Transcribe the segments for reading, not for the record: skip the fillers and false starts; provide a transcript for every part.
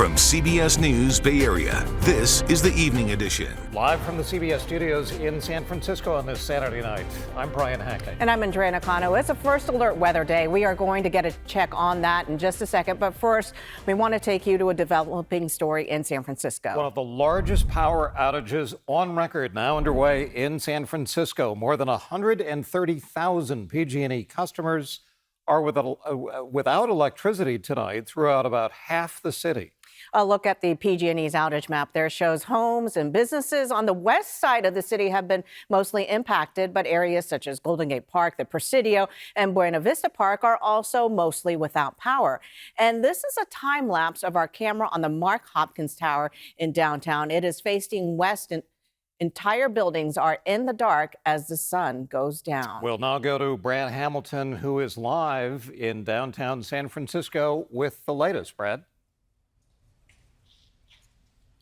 From CBS News Bay Area, this is the Evening Edition. Live from the CBS studios in San Francisco on this Saturday night, I'm Brian Hackney. And I'm Andrea Nakano. It's a first alert weather day. We are going to get a check on that in just a second. But first, we want to take you to a developing story in San Francisco. One of the largest power outages on record now underway in San Francisco. More than 130,000 PG&E customers are without electricity tonight throughout about half the city. A look at the PG&E's outage map there shows homes and businesses on the west side of the city have been mostly impacted, but areas such as Golden Gate Park, the Presidio, and Buena Vista Park are also mostly without power. And this is a time lapse of our camera on the Mark Hopkins Tower in downtown. It is facing west and entire buildings are in the dark as the sun goes down. We'll now go to Brad Hamilton, who is live in downtown San Francisco with the latest. Brad.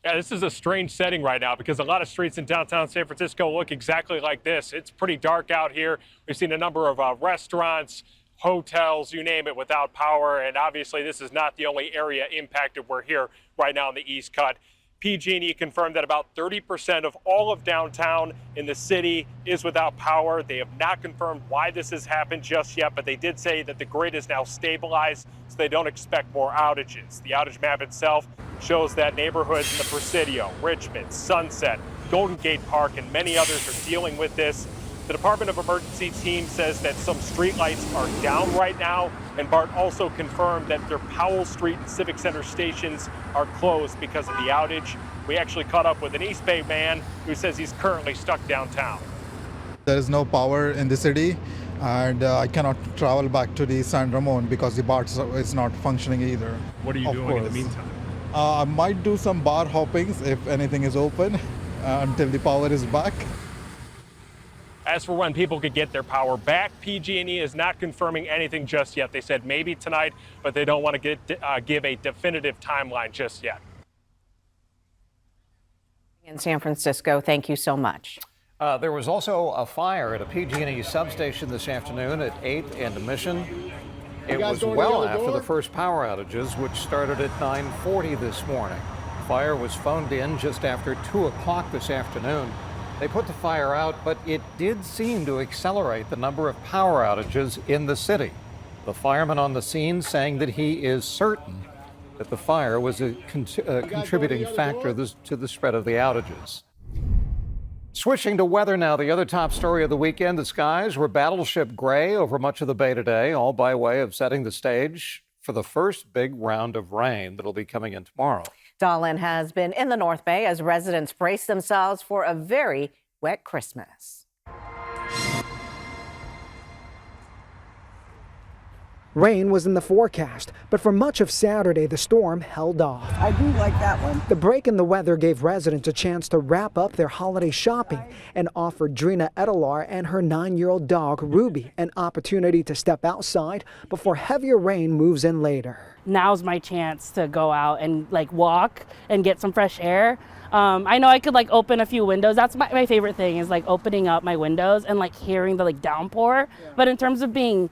Yeah, this is a strange setting right now because a lot of streets in downtown San Francisco look exactly like this. It's pretty dark out here. We've seen a number of restaurants, hotels, you name it, without power. And obviously, this is not the only area impacted. We're here right now in the East Cut. PG&E confirmed that about 30% of all of downtown in the city is without power. They have not confirmed why this has happened just yet, but they did say that the grid is now stabilized, so they don't expect more outages. The outage map itself shows that neighborhoods in the Presidio, Richmond, Sunset, Golden Gate Park, and many others are dealing with this. The Department of Emergency team says that some streetlights are down right now, and BART also confirmed that their Powell Street and Civic Center stations are closed because of the outage. We actually caught up with an East Bay man who says he's currently stuck downtown. There is no power in the city, and I cannot travel back to the San Ramon because the BART is not functioning either. What are you doing in the meantime? I might do some bar hoppings if anything is open until the power is back. As for when people could get their power back, PG&E is not confirming anything just yet. They said maybe tonight, but they don't want to give a definitive timeline just yet. In San Francisco, thank you so much. There was also a fire at a PG&E substation this afternoon at 8th and Mission. It was well after the first power outages, which started at 9:40 this morning. The fire was phoned in just after 2 o'clock this afternoon. They put the fire out, but it did seem to accelerate the number of power outages in the city. The fireman on the scene saying that he is certain that the fire was a contributing factor to the spread of the outages. Switching to weather now, the other top story of the weekend, the skies were battleship gray over much of the bay today, all by way of setting the stage for the first big round of rain that'll be coming in tomorrow. Dahlin has been in the North Bay as residents brace themselves for a very wet Christmas. Rain was in the forecast, but for much of Saturday, the storm held off. I do like that one. The break in the weather gave residents a chance to wrap up their holiday shopping and offered Drina Edelar and her 9-year-old dog, Ruby, an opportunity to step outside before heavier rain moves in later. Now's my chance to go out and walk and get some fresh air. I know I could open a few windows. That's my favorite thing is opening up my windows and hearing the downpour. Yeah. But in terms of being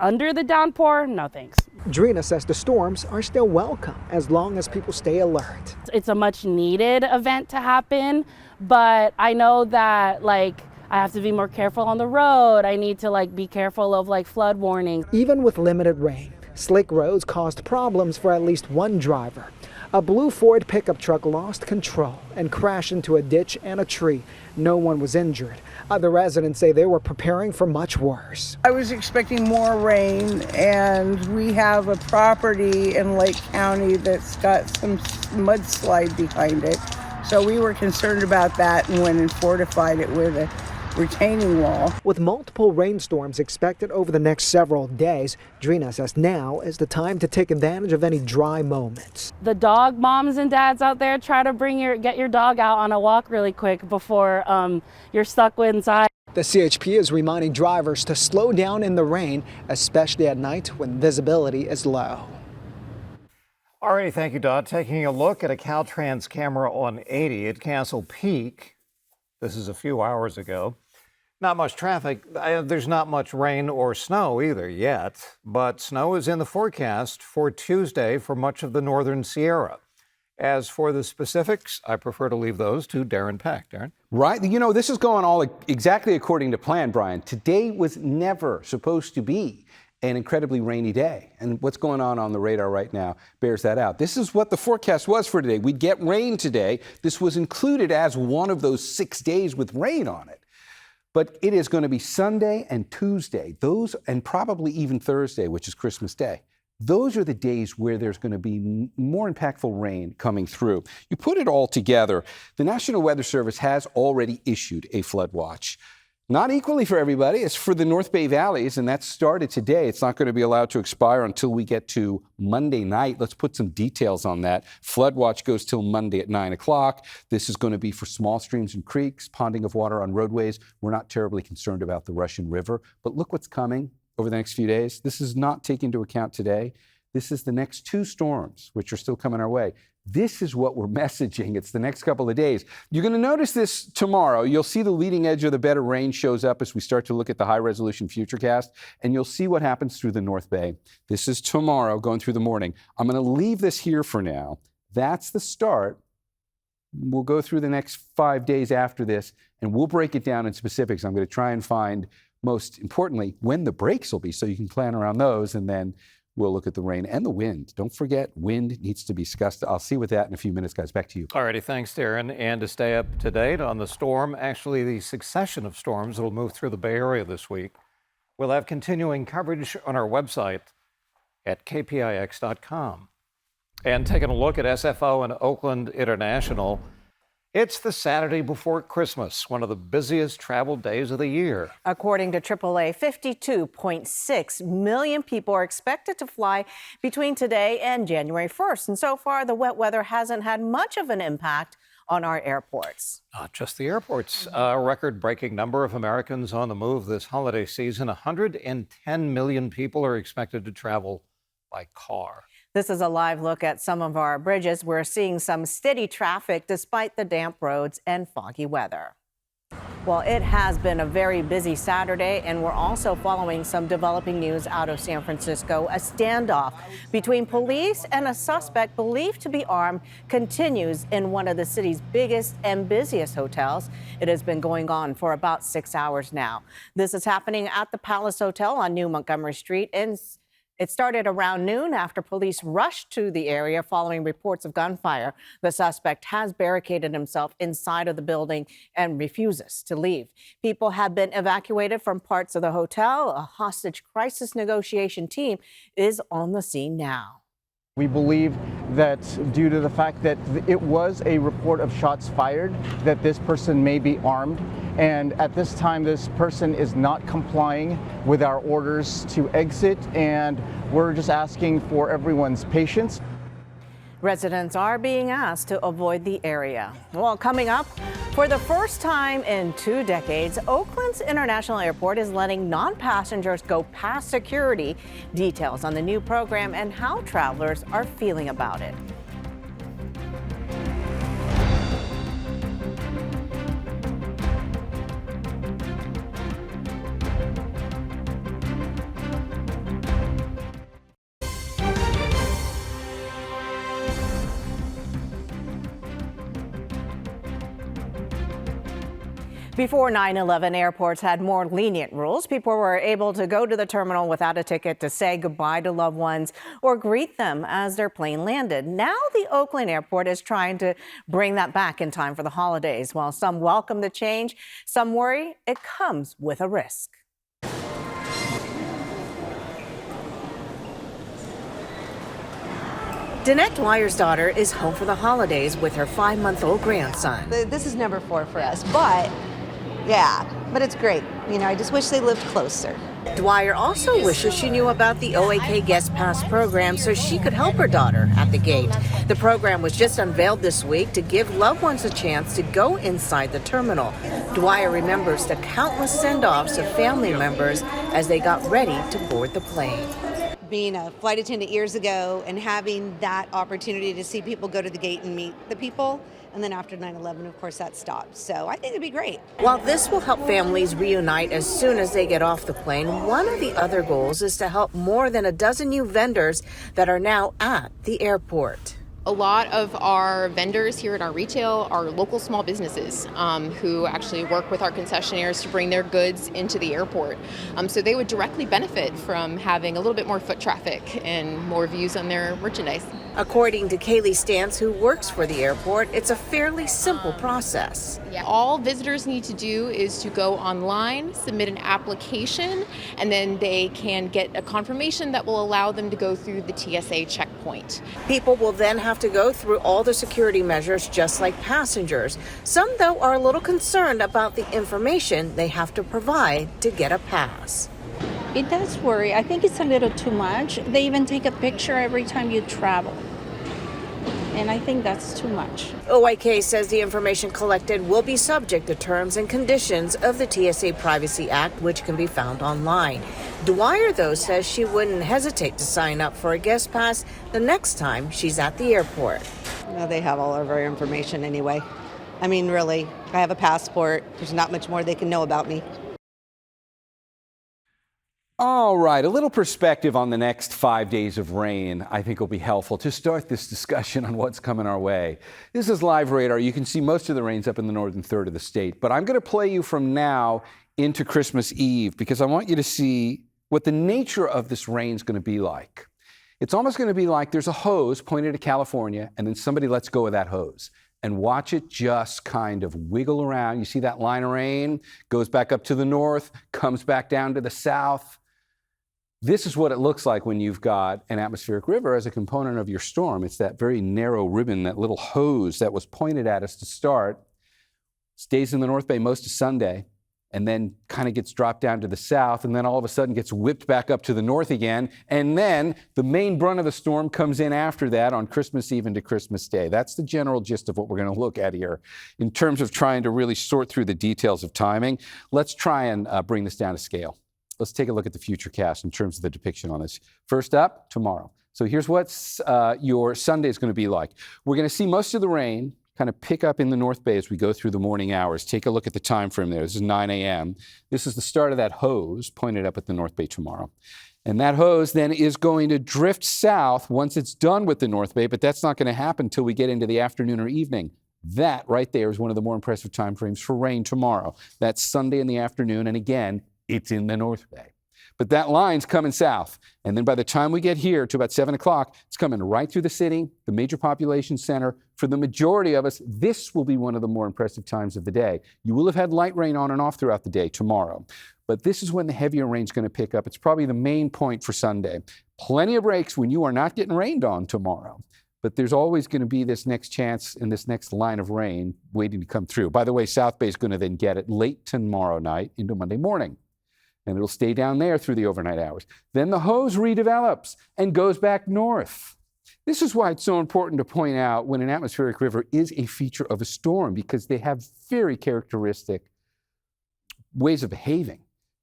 under the downpour, no thanks. Drina says the storms are still welcome as long as people stay alert. It's a much needed event to happen, but I know that I have to be more careful on the road. I need to be careful of flood warnings. Even with limited rain, slick roads caused problems for at least one driver. A blue Ford pickup truck lost control and crashed into a ditch and a tree. No one was injured. Other residents say they were preparing for much worse. I was expecting more rain, and we have a property in Lake County that's got some mudslide behind it. So we were concerned about that and went and fortified it with a retaining wall. With multiple rainstorms expected over the next several days, Drina says now is the time to take advantage of any dry moments. The dog moms and dads out there, try to get your dog out on a walk really quick before you're stuck inside. The CHP is reminding drivers to slow down in the rain, especially at night when visibility is low. All right, thank you, Dot. Taking a look at a Caltrans camera on 80 at Castle Peak. This is a few hours ago. Not much traffic. There's not much rain or snow either yet, but snow is in the forecast for Tuesday for much of the northern Sierra. As for the specifics, I prefer to leave those to Darren Peck. Darren? Right. You know, this is going all exactly according to plan, Brian. Today was never supposed to be an incredibly rainy day. And what's going on the radar right now bears that out. This is what the forecast was for today. We'd get rain today. This was included as one of those 6 days with rain on it. But it is going to be Sunday and Tuesday, those, and probably even Thursday, which is Christmas Day. Those are the days where there's going to be more impactful rain coming through. You put it all together, the National Weather Service has already issued a flood watch. Not equally for everybody. It's for the North Bay valleys, and that started today. It's not going to be allowed to expire until we get to Monday night. Let's put some details on that. Flood watch goes till Monday at 9 o'clock. This is going to be for small streams and creeks, ponding of water on roadways. We're not terribly concerned about the Russian River, but look what's coming over the next few days. This is not taken into account today. This is the next 2 storms, which are still coming our way. This is what we're messaging. It's the next couple of days. You're going to notice this tomorrow. You'll see the leading edge of the better rain shows up as we start to look at the high-resolution futurecast, and you'll see what happens through the North Bay. This is tomorrow, going through the morning. I'm going to leave this here for now. That's the start. We'll go through the next 5 days after this, and we'll break it down in specifics. I'm going to try and find, most importantly, when the breaks will be so you can plan around those, and then we'll look at the rain and the wind. Don't forget, wind needs to be discussed. I'll see with that in a few minutes, guys. Back to you. All righty, thanks, Darren. And to stay up to date on the storm, actually the succession of storms that will move through the Bay Area this week, we'll have continuing coverage on our website at kpix.com. And taking a look at SFO and Oakland International, it's the Saturday before Christmas, one of the busiest travel days of the year. According to AAA, 52.6 million people are expected to fly between today and January 1st. And so far, the wet weather hasn't had much of an impact on our airports. Not just the airports. A record-breaking number of Americans on the move this holiday season. 110 million people are expected to travel by car. This is a live look at some of our bridges. We're seeing some steady traffic despite the damp roads and foggy weather. Well, it has been a very busy Saturday, and we're also following some developing news out of San Francisco. A standoff between police and a suspect believed to be armed continues in one of the city's biggest and busiest hotels. It has been going on for about 6 hours now. This is happening at the Palace Hotel on New Montgomery Street, and it started around noon after police rushed to the area following reports of gunfire. The suspect has barricaded himself inside of the building and refuses to leave. People have been evacuated from parts of the hotel. A hostage crisis negotiation team is on the scene now. We believe that due to the fact that it was a report of shots fired, that this person may be armed. And at this time, this person is not complying with our orders to exit, and we're just asking for everyone's patience. Residents are being asked to avoid the area. Well, coming up, for the first time in 2 decades, Oakland's International Airport is letting non-passengers go past security. Details on the new program and how travelers are feeling about it. Before 9/11, airports had more lenient rules. People were able to go to the terminal without a ticket to say goodbye to loved ones or greet them as their plane landed. Now the Oakland airport is trying to bring that back in time for the holidays. While some welcome the change, some worry it comes with a risk. Danette Dwyer's daughter is home for the holidays with her 5-month-old grandson. This is number 4 for us, but it's great. You know, I just wish they lived closer. Dwyer also wishes she knew about the OAK Guest Pass program so she could help her daughter at the gate. The program was just unveiled this week to give loved ones a chance to go inside the terminal. Dwyer remembers the countless send-offs of family members as they got ready to board the plane. being a flight attendant years ago and having that opportunity to see people go to the gate and meet the people. And then after 9/11, of course, that stopped. So I think it'd be great. While this will help families reunite as soon as they get off the plane, one of the other goals is to help more than a dozen new vendors that are now at the airport. A lot of our vendors here at our retail are local small businesses who actually work with our concessionaires to bring their goods into the airport. So they would directly benefit from having a little bit more foot traffic and more views on their merchandise. According to Kaylee Stantz, who works for the airport, it's a fairly simple process. Yeah. All visitors need to do is to go online, submit an application, and then they can get a confirmation that will allow them to go through the TSA checkpoint. People will then have to go through all the security measures just like passengers. Some, though, are a little concerned about the information they have to provide to get a pass. It does worry. I think it's a little too much. They even take a picture every time you travel. And I think that's too much. OIK says the information collected will be subject to terms and conditions of the TSA Privacy Act, which can be found online. Dwyer, though, says she wouldn't hesitate to sign up for a guest pass the next time she's at the airport. Well, they have all of our information anyway. I mean, really, I have a passport. There's not much more they can know about me. All right, a little perspective on the next 5 days of rain I think will be helpful to start this discussion on what's coming our way. This is Live Radar. You can see most of the rains up in the northern third of the state, but I'm going to play you from now into Christmas Eve because I want you to see what the nature of this rain is going to be like. It's almost going to be like there's a hose pointed at California and then somebody lets go of that hose. And watch it just kind of wiggle around. You see that line of rain? Goes back up to the north, comes back down to the south. This is what it looks like when you've got an atmospheric river as a component of your storm. It's that very narrow ribbon, that little hose that was pointed at us to start. Stays in the North Bay most of Sunday, and then kind of gets dropped down to the south, and then all of a sudden gets whipped back up to the north again. And then the main brunt of the storm comes in after that on Christmas Eve into Christmas Day. That's the general gist of what we're going to look at here in terms of trying to really sort through the details of timing. Let's try and bring this down to scale. Let's take a look at the futurecast in terms of the depiction on this. First up, tomorrow. So here's what your Sunday is going to be like. We're going to see most of the rain kind of pick up in the North Bay as we go through the morning hours. Take a look at the time frame there. This is 9 a.m. This is the start of that hose pointed up at the North Bay tomorrow. And that hose then is going to drift south once it's done with the North Bay, but that's not going to happen until we get into the afternoon or evening. That right there is one of the more impressive time frames for rain tomorrow. That's Sunday in the afternoon, and again, it's in the North Bay. But that line's coming south. And then by the time we get here to about 7 o'clock, it's coming right through the city, the major population center. For the majority of us, this will be one of the more impressive times of the day. You will have had light rain on and off throughout the day tomorrow. But this is when the heavier rain's going to pick up. It's probably the main point for Sunday. Plenty of breaks when you are not getting rained on tomorrow. But there's always going to be this next chance and this next line of rain waiting to come through. By the way, South Bay is going to then get it late tomorrow night into Monday morning. And it'll stay down there through the overnight hours. Then the hose redevelops and goes back north. This is why it's so important to point out when an atmospheric river is a feature of a storm, because they have very characteristic ways of behaving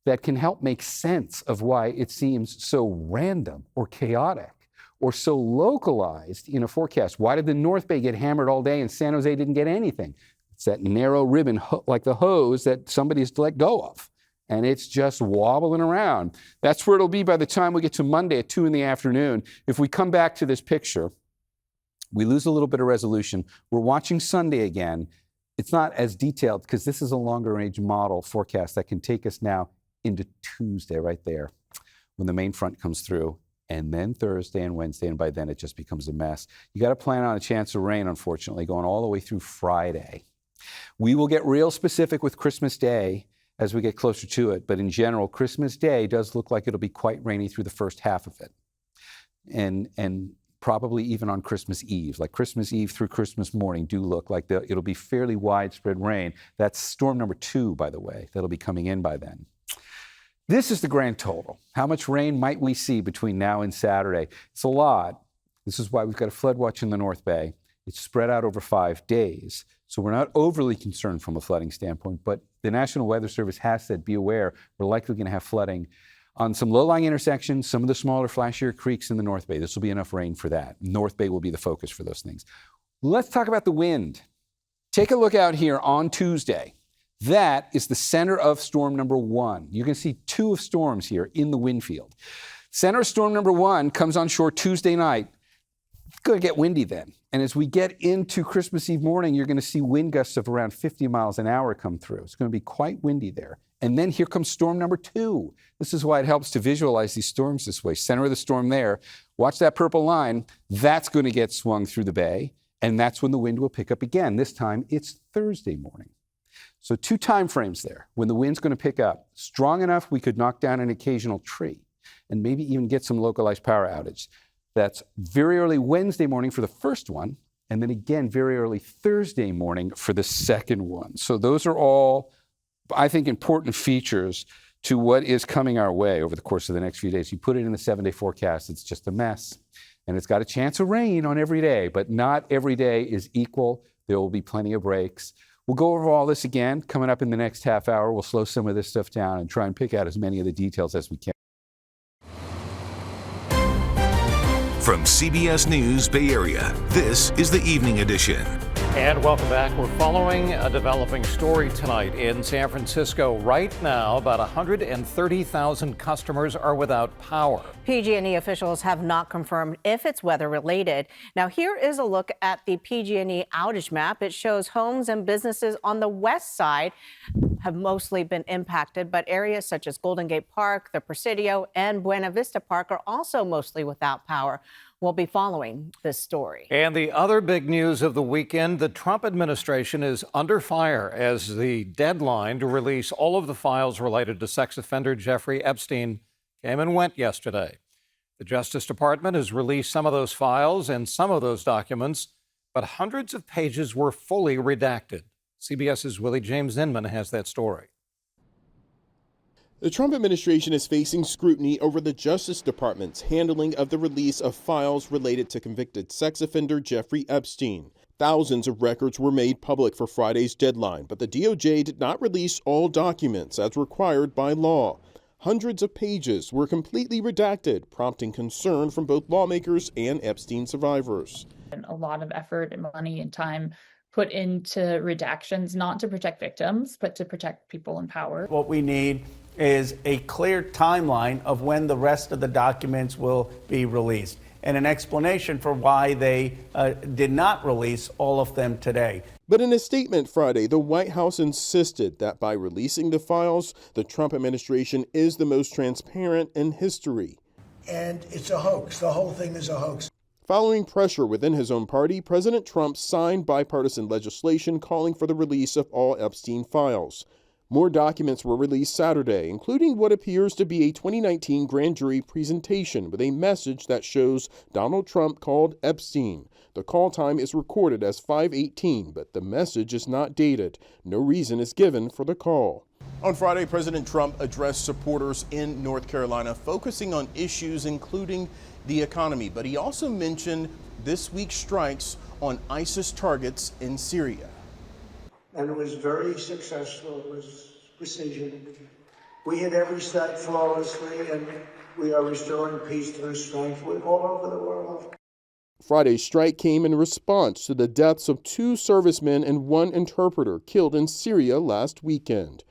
that can help make sense of why it seems so random or chaotic or so localized in a forecast. Why did the North Bay get hammered all day and San Jose didn't get anything? It's that narrow ribbon like the hose that somebody's let go of. And it's just wobbling around. That's where it'll be by the time we get to Monday at 2 in the afternoon. If we come back to this picture, we lose a little bit of resolution. We're watching Sunday again. It's not as detailed because this is a longer range model forecast that can take us now into Tuesday right there when the main front comes through, and then Thursday and Wednesday, and by then it just becomes a mess. You got to plan on a chance of rain, unfortunately, going all the way through Friday. We will get real specific with Christmas Day as we get closer to it. But in general, Christmas Day does look like it'll be quite rainy through the first half of it. And probably even on Christmas Eve, like Christmas Eve through Christmas morning do look like it'll be fairly widespread rain. That's storm number 2, by the way, that'll be coming in by then. This is the grand total. How much rain might we see between now and Saturday? It's a lot. This is why we've got a flood watch in the North Bay. It's spread out over 5 days. So we're not overly concerned from a flooding standpoint, but the National Weather Service has said, be aware, we're likely going to have flooding On some low-lying intersections, some of the smaller, flashier creeks in the North Bay. This will be enough rain for that. North Bay will be the focus for those things. Let's talk about the wind. Take a look out here on Tuesday. That is the center of storm number 1. You can see 2 of storms here in the wind field. Center of storm number 1 comes on shore Tuesday night. It's going to get windy then. And as we get into Christmas Eve morning, you're going to see wind gusts of around 50 miles an hour come through. It's going to be quite windy there. And then here comes storm number 2. This is why it helps to visualize these storms this way. Center of the storm there. Watch that purple line. That's going to get swung through the bay. And that's when the wind will pick up again. This time it's Thursday morning. So 2 time frames there when the wind's going to pick up. Strong enough we could knock down an occasional tree and maybe even get some localized power outage. That's very early Wednesday morning for the first one, and then again very early Thursday morning for the second one. So those are all, I think, important features to what is coming our way over the course of the next few days. You put it in the 7-day forecast, it's just a mess. And it's got a chance of rain on every day, but not every day is equal. There will be plenty of breaks. We'll go over all this again coming up in the next half hour. We'll slow some of this stuff down and try and pick out as many of the details as we can. From CBS News Bay Area, this is the Evening Edition. And welcome back. We're following a developing story tonight in San Francisco. Right now, about 130,000 customers are without power. PG&E officials have not confirmed if it's weather-related. Now, here is a look at the PG&E outage map. It shows homes and businesses on the west side have mostly been impacted, but areas such as Golden Gate Park, the Presidio, and Buena Vista Park are also mostly without power. We'll be following this story. And the other big news of the weekend, the Trump administration is under fire as the deadline to release all of the files related to sex offender Jeffrey Epstein came and went yesterday. The Justice Department has released some of those files and some of those documents, but hundreds of pages were fully redacted. CBS's Willie James Inman has that story. The Trump administration is facing scrutiny over the Justice Department's handling of the release of files related to convicted sex offender Jeffrey Epstein. Thousands of records were made public for Friday's deadline, but the DOJ did not release all documents as required by law. Hundreds of pages were completely redacted, prompting concern from both lawmakers and Epstein survivors. And a lot of effort and money and time put into redactions, not to protect victims, but to protect people in power. What we need is a clear timeline of when the rest of the documents will be released and an explanation for why they did not release all of them today. But in a statement Friday, the White House insisted that by releasing the files, the Trump administration is the most transparent in history. And it's a hoax. The whole thing is a hoax. Following pressure within his own party, President Trump signed bipartisan legislation calling for the release of all Epstein files. More documents were released Saturday, including what appears to be a 2019 grand jury presentation with a message that shows Donald Trump called Epstein. The call time is recorded as 5:18, but the message is not dated. No reason is given for the call. On Friday, President Trump addressed supporters in North Carolina, focusing on issues including the economy, but he also mentioned this week's strikes on ISIS targets in Syria. And it was very successful. It was precision. We hit every step flawlessly, and we are restoring peace through strength all over the world. Friday's strike came in response to the deaths of 2 servicemen and 1 interpreter killed in Syria last weekend.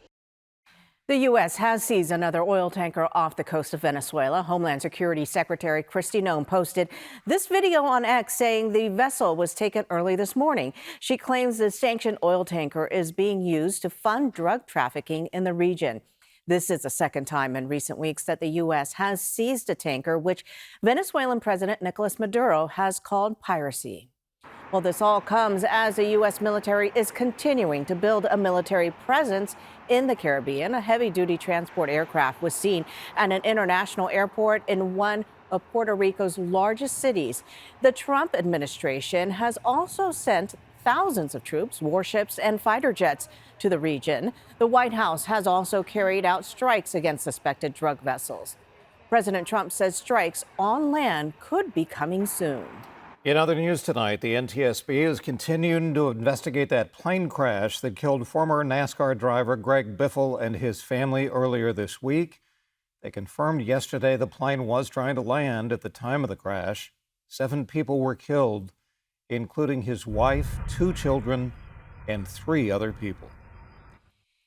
The U.S. has seized another oil tanker off the coast of Venezuela. Homeland Security Secretary Kristi Noem posted this video on X saying the vessel was taken early this morning. She claims the sanctioned oil tanker is being used to fund drug trafficking in the region. This is the second time in recent weeks that the U.S. has seized a tanker, which Venezuelan President Nicolas Maduro has called piracy. Well, this all comes as the U.S. military is continuing to build a military presence in the Caribbean. A heavy-duty transport aircraft was seen at an international airport in one of Puerto Rico's largest cities. The Trump administration has also sent thousands of troops, warships, and fighter jets to the region. The White House has also carried out strikes against suspected drug vessels. President Trump says strikes on land could be coming soon. In other news tonight, the NTSB is continuing to investigate that plane crash that killed former NASCAR driver Greg Biffle and his family earlier this week. They confirmed yesterday the plane was trying to land at the time of the crash. 7 people were killed, including his wife, 2 children, and 3 other people.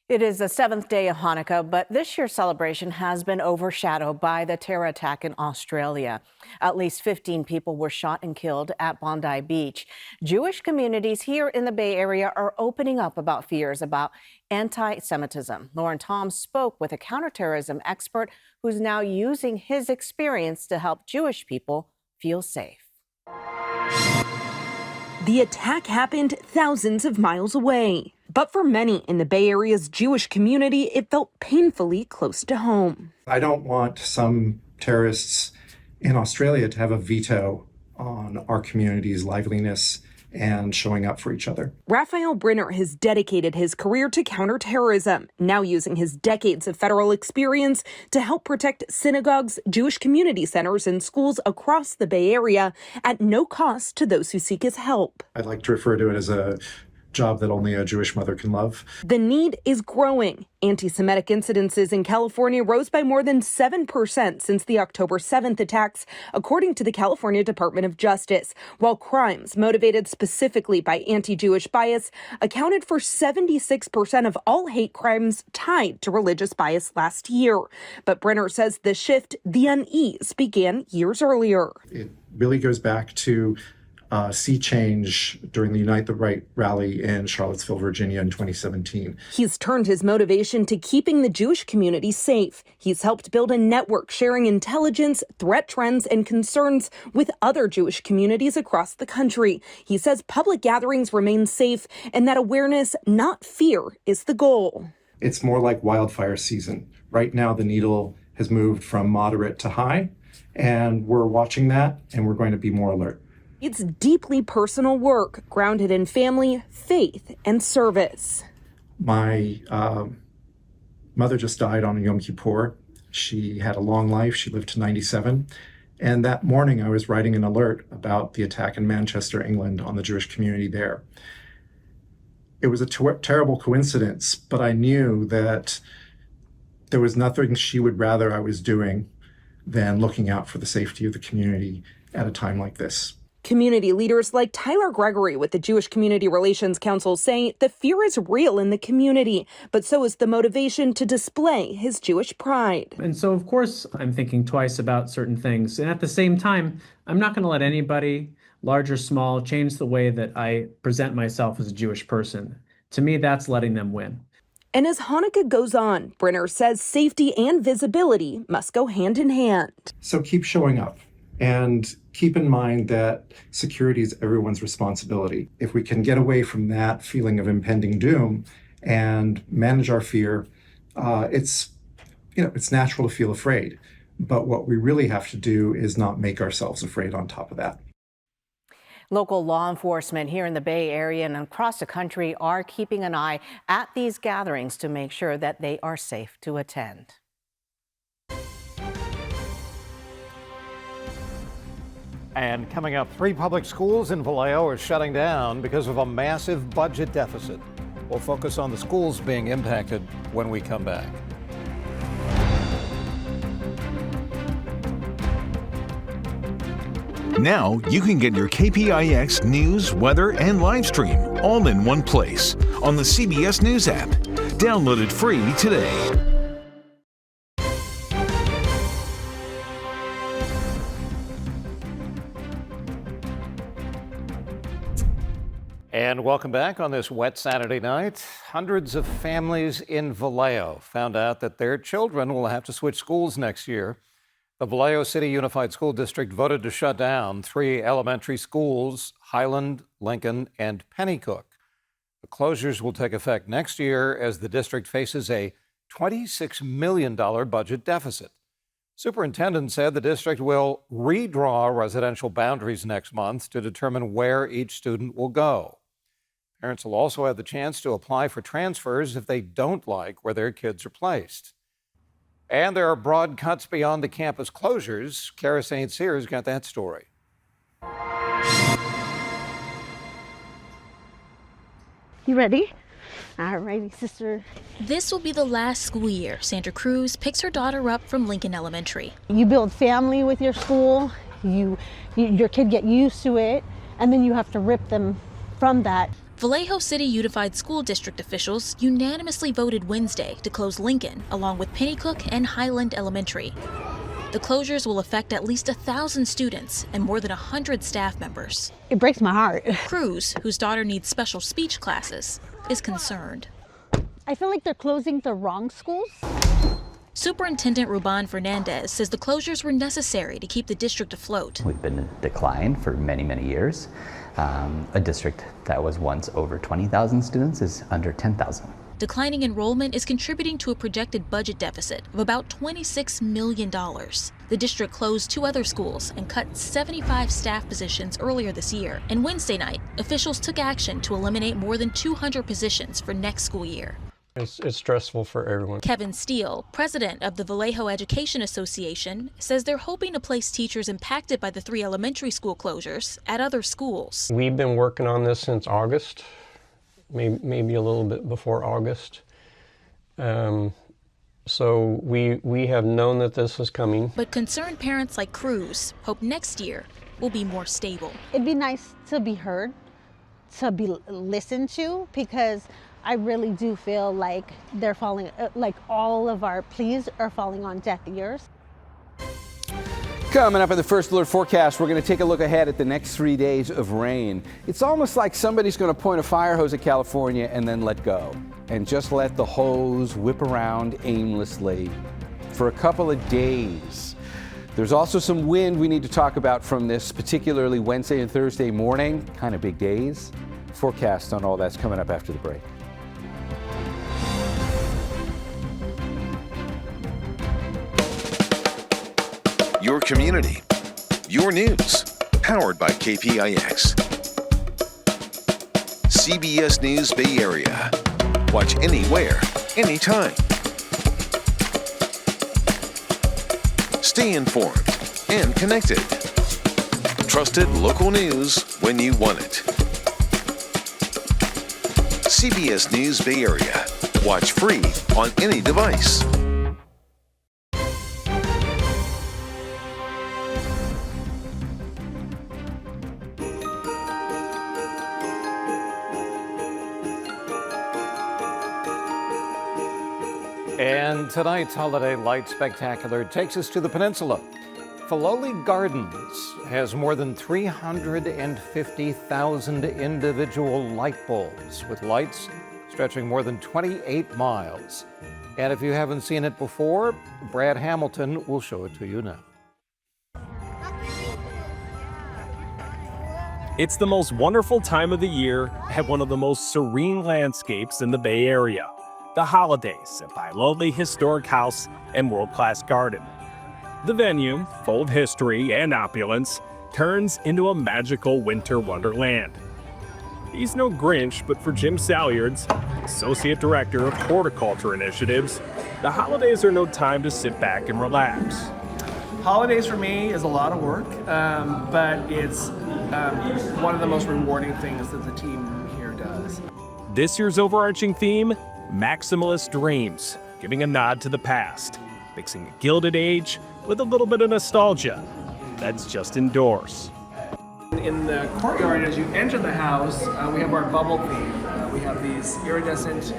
It is the 7th day of Hanukkah, but this year's celebration has been overshadowed by the terror attack in Australia. At least 15 people were shot and killed at Bondi Beach. Jewish communities here in the Bay Area are opening up about fears about anti-Semitism. Lauren Tom spoke with a counterterrorism expert who's now using his experience to help Jewish people feel safe. The attack happened thousands of miles away. But for many in the Bay Area's Jewish community, it felt painfully close to home. I don't want some terrorists in Australia to have a veto on our community's liveliness and showing up for each other. Raphael Brenner has dedicated his career to counterterrorism, now using his decades of federal experience to help protect synagogues, Jewish community centers, and schools across the Bay Area at no cost to those who seek his help. I'd like to refer to it as a job that only a Jewish mother can love. The need is growing. Anti-Semitic incidences in California rose by more than 7% since the October 7th attacks, according to the California Department of Justice, while crimes motivated specifically by anti-Jewish bias accounted for 76% of all hate crimes tied to religious bias last year. But Brenner says the shift, the unease, began years earlier. It really goes back to sea change during the Unite the Right rally in Charlottesville, Virginia in 2017. He's turned his motivation to keeping the Jewish community safe. He's helped build a network sharing intelligence, threat trends, and concerns with other Jewish communities across the country. He says public gatherings remain safe and that awareness, not fear, is the goal. It's more like wildfire season. Right now, the needle has moved from moderate to high, and we're watching that, and we're going to be more alert. It's deeply personal work, grounded in family, faith, and service. My mother just died on Yom Kippur. She had a long life. She lived to 97. And that morning, I was writing an alert about the attack in Manchester, England, on the Jewish community there. It was a terrible coincidence, but I knew that there was nothing she would rather I was doing than looking out for the safety of the community at a time like this. Community leaders like Tyler Gregory with the Jewish Community Relations Council say the fear is real in the community, but so is the motivation to display his Jewish pride. And so, of course, I'm thinking twice about certain things. And at the same time, I'm not going to let anybody, large or small, change the way that I present myself as a Jewish person. To me, that's letting them win. And as Hanukkah goes on, Brenner says safety and visibility must go hand in hand. So keep showing up. And keep in mind that security is everyone's responsibility. If we can get away from that feeling of impending doom and manage our fear, it's natural to feel afraid. But what we really have to do is not make ourselves afraid on top of that. Local law enforcement here in the Bay Area and across the country are keeping an eye at these gatherings to make sure that they are safe to attend. And coming up, 3 public schools in Vallejo are shutting down because of a massive budget deficit. We'll focus on the schools being impacted when we come back. Now you can get your KPIX news, weather, and live stream all in one place on the CBS News app. Download it free today. And welcome back on this wet Saturday night. Hundreds of families in Vallejo found out that their children will have to switch schools next year. The Vallejo City Unified School District voted to shut down 3 elementary schools, Highland, Lincoln, and Pennycook. The closures will take effect next year as the district faces a $26 million budget deficit. Superintendent said the district will redraw residential boundaries next month to determine where each student will go. Parents will also have the chance to apply for transfers if they don't like where their kids are placed. And there are broad cuts beyond the campus closures. Kara St. Cyr's got that story. You ready? Alrighty, sister. This will be the last school year Sandra Cruz picks her daughter up from Lincoln Elementary. You build family with your school, your kid get used to it, and then you have to rip them from that. Vallejo City Unified School District officials unanimously voted Wednesday to close Lincoln, along with Pennycook and Highland Elementary. The closures will affect at least 1,000 students and more than 100 staff members. It breaks my heart. Cruz, whose daughter needs special speech classes, is concerned. I feel like they're closing the wrong schools. Superintendent Ruban Fernandez says the closures were necessary to keep the district afloat. We've been in decline for many, many years. A district that was once over 20,000 students is under 10,000. Declining enrollment is contributing to a projected budget deficit of about $26 million. The district closed 2 other schools and cut 75 staff positions earlier this year. And Wednesday night, officials took action to eliminate more than 200 positions for next school year. It's stressful for everyone. Kevin Steele, president of the Vallejo Education Association, says they're hoping to place teachers impacted by the 3 elementary school closures at other schools. We've been working on this since August, maybe a little bit before August. So we have known that this was coming. But concerned parents like Cruz hope next year will be more stable. It'd be nice to be heard, to be listened to, because I really do feel like they're falling, like all of our pleas are falling on deaf ears. Coming up in the First Alert forecast, we're going to take a look ahead at the next 3 days of rain. It's almost like somebody's going to point a fire hose at California and then let go, and just let the hose whip around aimlessly for a couple of days. There's also some wind we need to talk about from this, particularly Wednesday and Thursday morning, kind of big days. Forecast on all that's coming up after the break. Your community, your news, powered by KPIX. CBS News Bay Area. Watch anywhere, anytime. Stay informed and connected. Trusted local news when you want it. CBS News Bay Area. Watch free on any device. And tonight's Holiday Light Spectacular takes us to the peninsula. Filoli Gardens has more than 350,000 individual light bulbs with lights stretching more than 28 miles. And if you haven't seen it before, Brad Hamilton will show it to you now. It's the most wonderful time of the year at one of the most serene landscapes in the Bay Area. The holidays at Filoli Historic House and World-Class Garden. The venue, full of history and opulence, turns into a magical winter wonderland. He's no Grinch, but for Jim Salyards, Associate Director of Horticulture Initiatives, the holidays are no time to sit back and relax. Holidays for me is a lot of work, but it's one of the most rewarding things that the team here does. This year's overarching theme, Maximalist Dreams, giving a nod to the past, mixing a gilded age with a little bit of nostalgia. That's just indoors. In the courtyard, as you enter the house, we have our bubble theme. We have these iridescent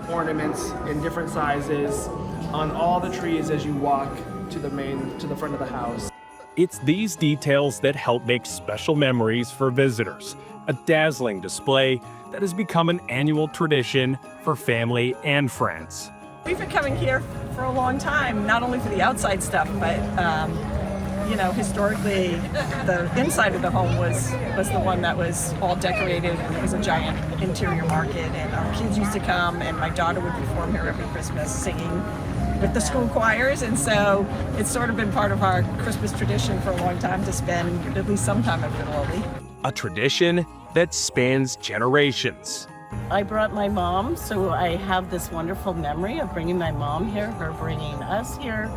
ornaments in different sizes on all the trees as you walk to the front of the house. It's these details that help make special memories for visitors. A dazzling display that has become an annual tradition for family and friends. We've been coming here for a long time, not only for the outside stuff, but historically, the inside of the home was the one that was all decorated, and it was a giant interior market, and our kids used to come, and my daughter would perform here every Christmas singing with the school choirs, and so it's sort of been part of our Christmas tradition for a long time to spend at least some time at Filoli. A tradition that spans generations. I brought my mom, so I have this wonderful memory of bringing my mom here, her bringing us here.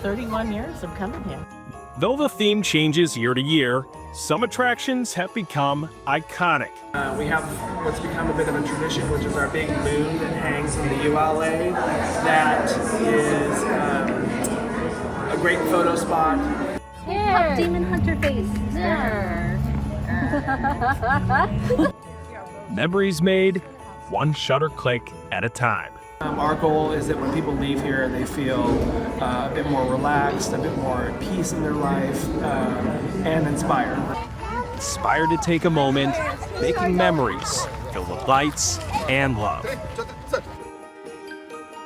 31 years of coming here. Though the theme changes year to year, some attractions have become iconic. We have what's become a bit of a tradition, which is our big moon that hangs in the ULA. That is a great photo spot. Here. Demon Hunter face. There. Memories made one shutter click at a time. Our goal is that when people leave here, they feel a bit more relaxed, a bit more peace in their life, and inspired. Inspired to take a moment, making memories filled with lights and love.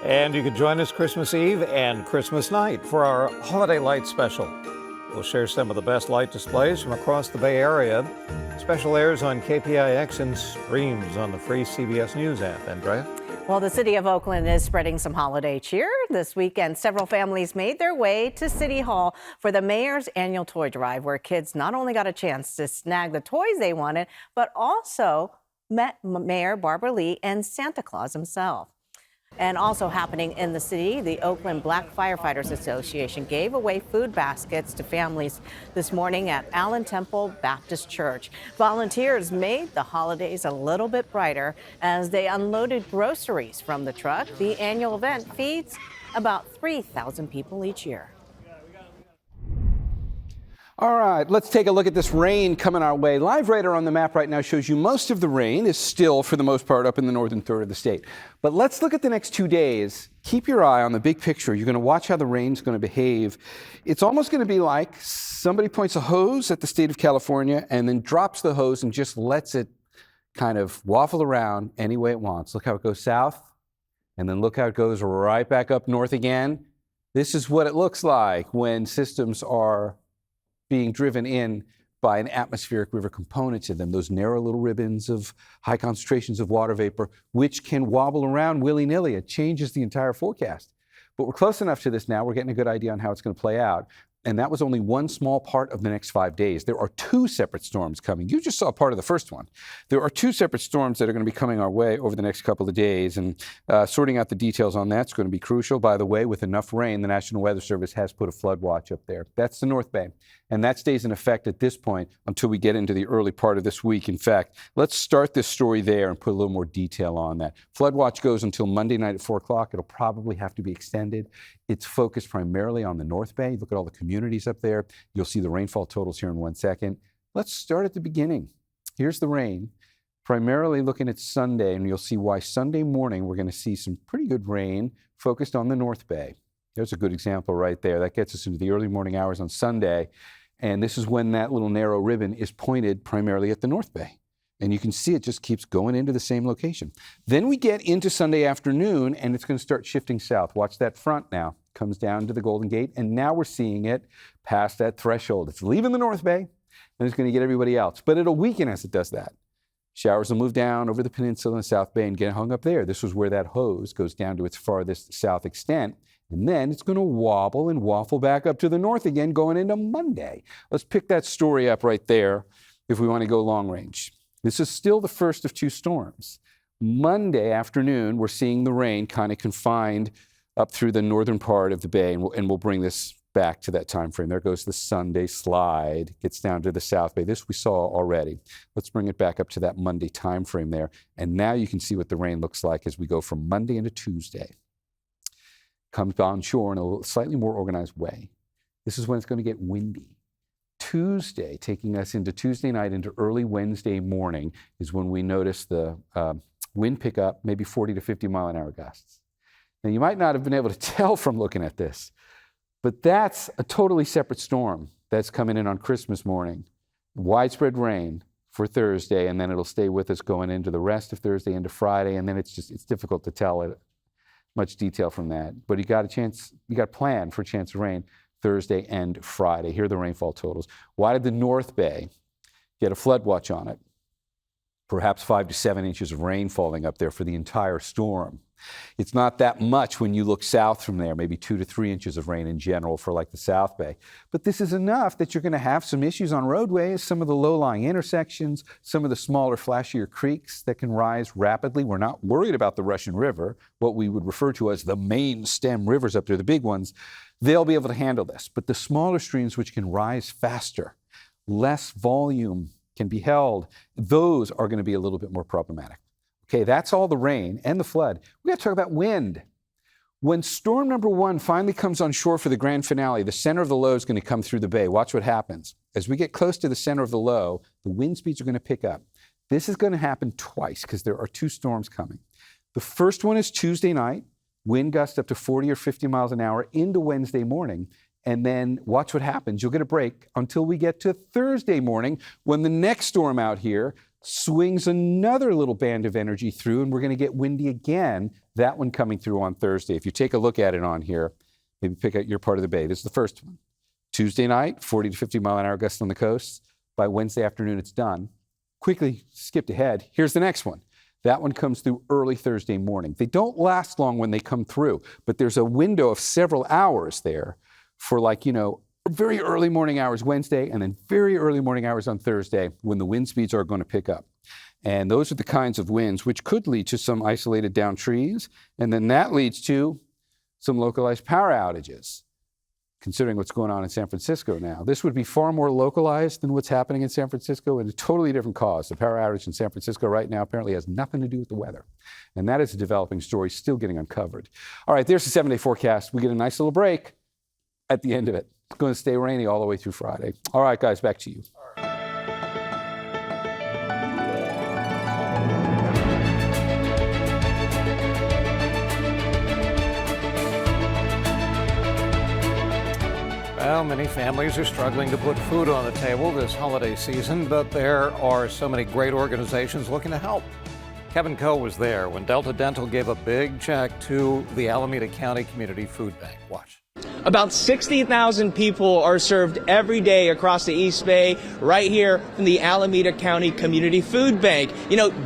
And you can join us Christmas Eve and Christmas night for our Holiday Light Special. We'll share some of the best light displays from across the Bay Area. Special airs on KPIX and streams on the free CBS News app. Andrea? Well, the city of Oakland is spreading some holiday cheer. This weekend, several families made their way to City Hall for the mayor's annual toy drive, where kids not only got a chance to snag the toys they wanted, but also met Mayor Barbara Lee and Santa Claus himself. And also happening in the city, the Oakland Black Firefighters Association gave away food baskets to families this morning at Allen Temple Baptist Church. Volunteers made the holidays a little bit brighter as they unloaded groceries from the truck. The annual event feeds about 3,000 people each year. All right, let's take a look at this rain coming our way. Live radar on the map right now shows you most of the rain is still, for the most part, up in the northern third of the state. But let's look at the next 2 days. Keep your eye on the big picture. You're going to watch how the rain's going to behave. It's almost going to be like somebody points a hose at the state of California and then drops the hose and just lets it kind of waffle around any way it wants. Look how it goes south, and then look how it goes right back up north again. This is what it looks like when systems are being driven in by an atmospheric river component to them, those narrow little ribbons of high concentrations of water vapor, which can wobble around willy-nilly. It changes the entire forecast. But we're close enough to this now, we're getting a good idea on how it's going to play out. And that was only one small part of the next 5 days. There are 2 separate storms coming. You just saw part of the first one. There are 2 separate storms that are going to be coming our way over the next couple of days. And sorting out the details on that's going to be crucial. By the way, with enough rain, the National Weather Service has put a flood watch up there. That's the North Bay. And that stays in effect at this point until we get into the early part of this week. In fact, let's start this story there and put a little more detail on that. Flood watch goes until Monday night at 4 o'clock. It'll probably have to be extended. It's focused primarily on the North Bay. Look at all the communities up there. You'll see the rainfall totals here in 1 second. Let's start at the beginning. Here's the rain, primarily looking at Sunday, and you'll see why Sunday morning we're going to see some pretty good rain focused on the North Bay. There's a good example right there. That gets us into the early morning hours on Sunday, and this is when that little narrow ribbon is pointed primarily at the North Bay. And you can see it just keeps going into the same location. Then we get into Sunday afternoon, and it's going to start shifting south. Watch that front now. Comes down to the Golden Gate, and now we're seeing it past that threshold. It's leaving the North Bay, and it's going to get everybody else. But it'll weaken as it does that. Showers will move down over the peninsula and South Bay and get hung up there. This was where that hose goes down to its farthest south extent. And then it's going to wobble and waffle back up to the north again going into Monday. Let's pick that story up right there if we want to go long range. This is still the first of 2 storms. Monday afternoon, we're seeing the rain kind of confined up through the northern part of the bay, and we'll bring this back to that time frame. There goes the Sunday slide, gets down to the South Bay. This we saw already. Let's bring it back up to that Monday time frame there. And now you can see what the rain looks like as we go from Monday into Tuesday. Comes on shore in a slightly more organized way. This is when it's going to get windy. Tuesday, taking us into Tuesday night into early Wednesday morning, is when we notice the wind pick up, maybe 40 to 50 mile an hour gusts. Now, you might not have been able to tell from looking at this, but that's a totally separate storm that's coming in on Christmas morning. Widespread rain for Thursday, and then it'll stay with us going into the rest of Thursday into Friday, and then it's difficult to tell much detail from that. But you got a plan for a chance of rain Thursday and Friday. Here are the rainfall totals. Why did the North Bay get a flood watch on it? Perhaps 5 to 7 inches of rain falling up there for the entire storm. It's not that much when you look south from there, maybe 2 to 3 inches of rain in general for like the South Bay. But this is enough that you're going to have some issues on roadways, some of the low-lying intersections, some of the smaller, flashier creeks that can rise rapidly. We're not worried about the Russian River, what we would refer to as the main stem rivers up there, the big ones. They'll be able to handle this. But the smaller streams which can rise faster, less volume can be held. Those are going to be a little bit more problematic. Okay, that's all the rain and the flood. We got to talk about wind. When storm number 1 finally comes on shore for the grand finale, the center of the low is going to come through the bay. Watch what happens. As we get close to the center of the low, the wind speeds are going to pick up. This is going to happen twice because there are 2 storms coming. The first one is Tuesday night, wind gusts up to 40 or 50 miles an hour into Wednesday morning. And then watch what happens. You'll get a break until we get to Thursday morning when the next storm out here swings another little band of energy through, and we're going to get windy again, that one coming through on Thursday. If you take a look at it on here, maybe pick out your part of the bay. This is the first one. Tuesday night, 40 to 50 mile an hour gusts on the coast. By Wednesday afternoon, it's done. Quickly skipped ahead. Here's the next one. That one comes through early Thursday morning. They don't last long when they come through, but there's a window of several hours there for very early morning hours Wednesday and then very early morning hours on Thursday when the wind speeds are going to pick up. And those are the kinds of winds which could lead to some isolated downed trees. And then that leads to some localized power outages. Considering what's going on in San Francisco now, this would be far more localized than what's happening in San Francisco and a totally different cause. The power outage in San Francisco right now apparently has nothing to do with the weather. And that is a developing story still getting uncovered. All right, there's the 7-day forecast. We get a nice little break at the end of it. It's going to stay rainy all the way through Friday. All right, guys, back to you. Well, many families are struggling to put food on the table this holiday season, but there are so many great organizations looking to help. Kevin Coe was there when Delta Dental gave a big check to the Alameda County Community Food Bank. Watch. About 60,000 people are served every day across the East Bay, right here in the Alameda County Community Food Bank.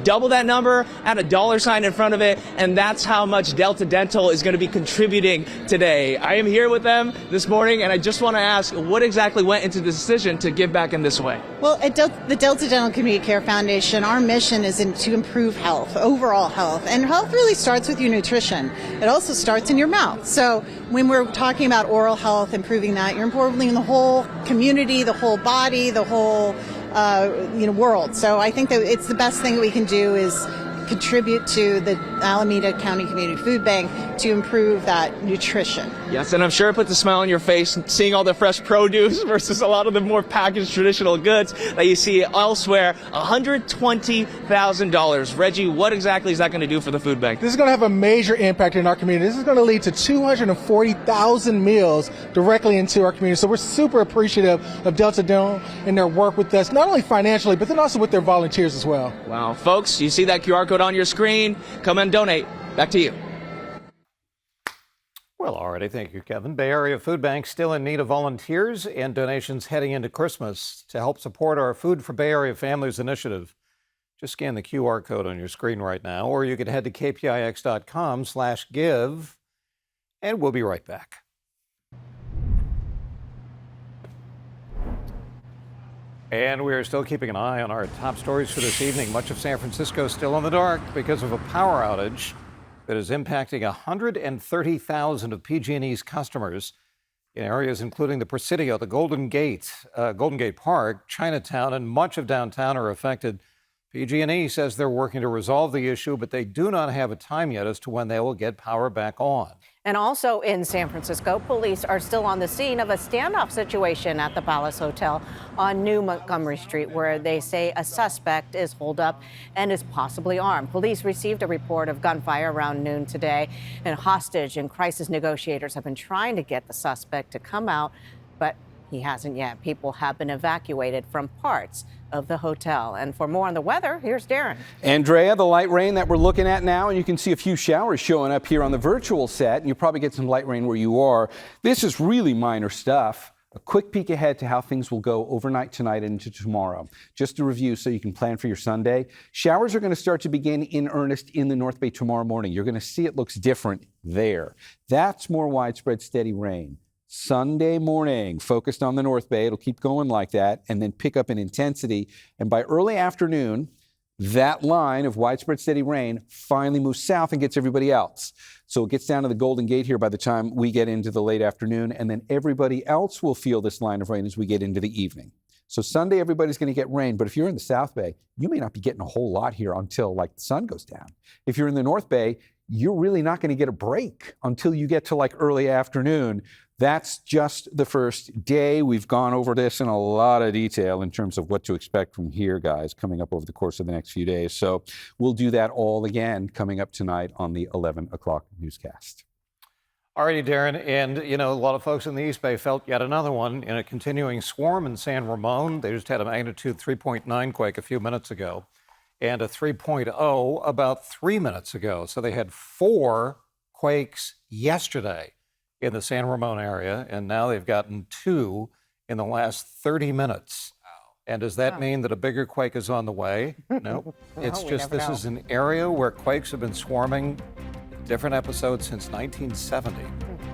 Double that number, add a dollar sign in front of it, and that's how much Delta Dental is going to be contributing today. I am here with them this morning, and I just want to ask, what exactly went into the decision to give back in this way? Well, at the Delta Dental Community Care Foundation, our mission is to improve health, overall health, and health really starts with your nutrition. It also starts in your mouth. So when we're talking about oral health, improving that, you're improving the whole community, the whole body, the whole world. So I think that it's the best thing that we can do is contribute to the Alameda County Community Food Bank to improve that nutrition. Yes, and I'm sure it puts a smile on your face seeing all the fresh produce versus a lot of the more packaged traditional goods that you see elsewhere. $120,000. Reggie, what exactly is that going to do for the food bank? This is going to have a major impact in our community. This is going to lead to 240,000 meals directly into our community. So we're super appreciative of Delta Dental and their work with us, not only financially, but then also with their volunteers as well. Wow, folks, you see that QR code on your screen? Come and donate. Back to you. Well, alrighty, thank you, Kevin. Bay Area Food Bank still in need of volunteers and donations heading into Christmas to help support our Food for Bay Area Families initiative. Just scan the QR code on your screen right now, or you could head to kpix.com/give, and we'll be right back. And we are still keeping an eye on our top stories for this evening. Much of San Francisco still in the dark because of a power outage that is impacting 130,000 of PG&E's customers in areas including the Presidio, the Golden Gate Park, Chinatown, and much of downtown are affected. PG&E says they're working to resolve the issue, but they do not have a time yet as to when they will get power back on. And also in San Francisco, police are still on the scene of a standoff situation at the Palace Hotel on New Montgomery Street, where they say a suspect is holed up and is possibly armed. Police received a report of gunfire around noon today, and hostage and crisis negotiators have been trying to get the suspect to come out, but he hasn't yet. People have been evacuated from parts of the hotel. And for more on the weather, here's Darren. Andrea, the light rain that we're looking at now, and you can see a few showers showing up here on the virtual set, and you'll probably get some light rain where you are. This is really minor stuff. A quick peek ahead to how things will go overnight tonight and into tomorrow. Just a review so you can plan for your Sunday. Showers are going to start to begin in earnest in the North Bay tomorrow morning. You're going to see it looks different there. That's more widespread steady rain. Sunday morning, focused on the North Bay. It'll keep going like that and then pick up in intensity. And by early afternoon, that line of widespread steady rain finally moves south and gets everybody else. So it gets down to the Golden Gate here by the time we get into the late afternoon, and then everybody else will feel this line of rain as we get into the evening. So Sunday, everybody's going to get rain. But if you're in the South Bay, you may not be getting a whole lot here until like the sun goes down. If you're in the North Bay, you're really not going to get a break until you get to like early afternoon. That's just the first day. We've gone over this in a lot of detail in terms of what to expect from here, guys, coming up over the course of the next few days. So we'll do that all again coming up tonight on the 11 o'clock newscast. All righty, Darren. And, you know, a lot of folks in the East Bay felt yet another one in a continuing swarm in San Ramon. They just had a magnitude 3.9 quake a few minutes ago and a 3.0 about 3 minutes ago. So they had 4 quakes yesterday in the San Ramon area, and now they've gotten 2 in the last 30 minutes. And does that mean that a bigger quake is on the way? No. It's just this is an area where quakes have been swarming different episodes since 1970,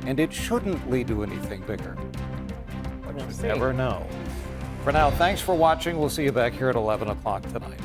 and it shouldn't lead to anything bigger. But you never know. For now, thanks for watching. We'll see you back here at 11 o'clock tonight.